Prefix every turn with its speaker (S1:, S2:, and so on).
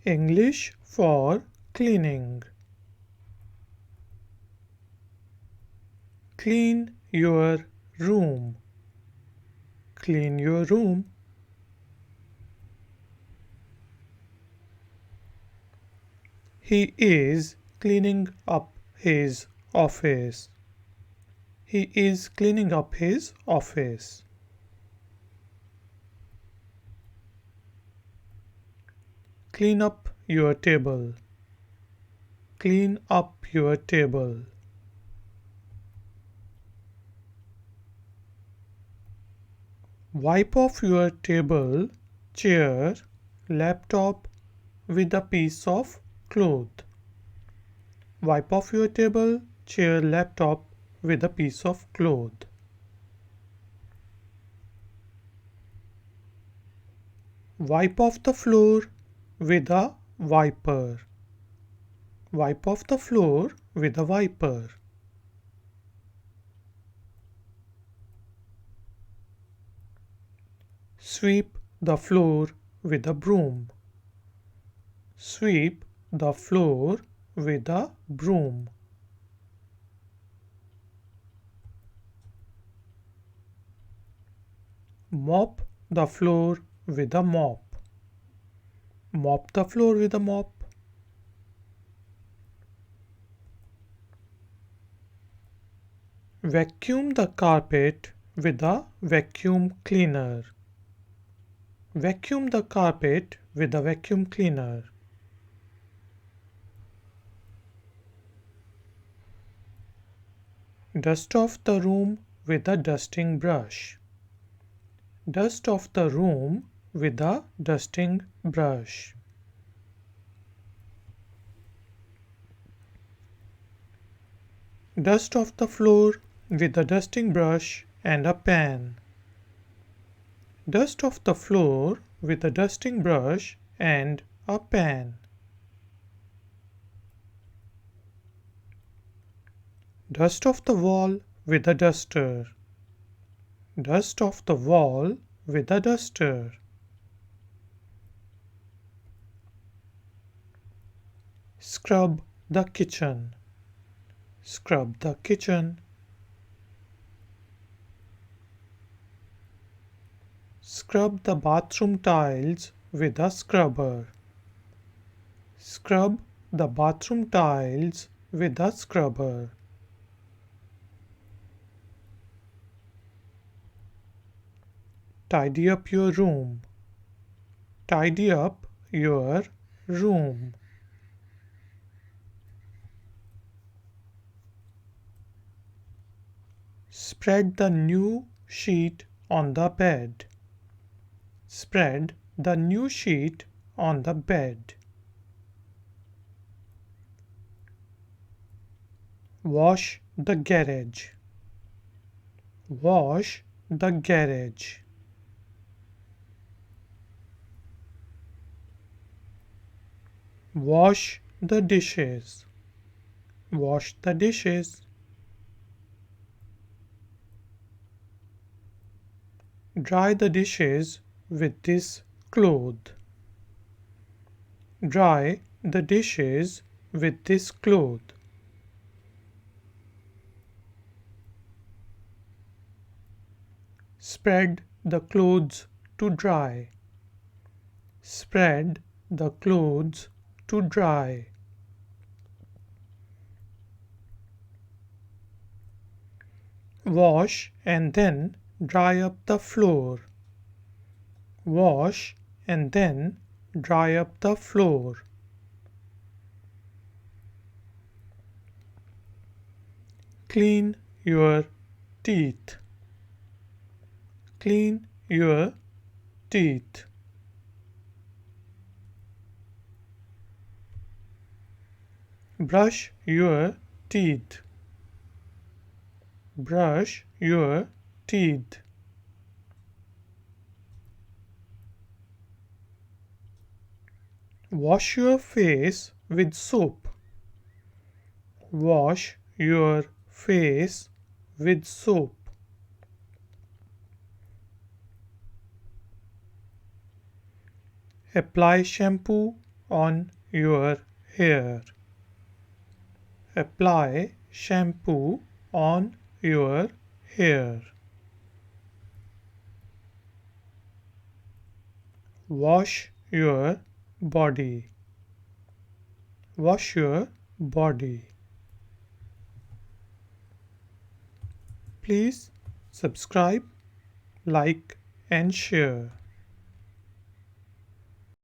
S1: English for cleaning. Clean your room. Clean your room. He is cleaning up his office. He is cleaning up his office. Clean up your table. Clean up your table. Wipe off your table, chair, laptop with a piece of cloth. Wipe off your table, chair, laptop with a piece of cloth. Wipe off the floor with a wiper. Wipe off the floor with a wiper. Sweep the floor with a broom. Sweep the floor with a broom. Mop the floor with a mop. Mop the floor with a mop. Vacuum the carpet with a vacuum cleaner. Vacuum the carpet with a vacuum cleaner. Dust off the room with a dusting brush. Dust off the room with a dusting brush. Dust off the floor with a dusting brush and a pan. Dust off the floor with a dusting brush and a pan. Dust off the wall with a duster. Dust off the wall with a duster. Scrub the kitchen. Scrub the kitchen. Scrub the bathroom tiles with a scrubber. Scrub the bathroom tiles with a scrubber. Tidy up your room. Tidy up your room. Spread the new sheet on the bed. Spread the new sheet on the bed. Wash the garage. Wash the garage. Wash the dishes. Wash the dishes. Dry the dishes with this cloth. Dry the dishes with this cloth. Spread the clothes to dry. Spread the clothes to dry. Wash and then dry up the floor. Wash and then dry up the floor. Clean your teeth. Clean your teeth. Brush your teeth. Brush your teeth. Wash your face with soap. Wash your face with soap. Apply shampoo on your hair. Apply shampoo on your hair. Wash your body. Wash your body. Please subscribe, like and share.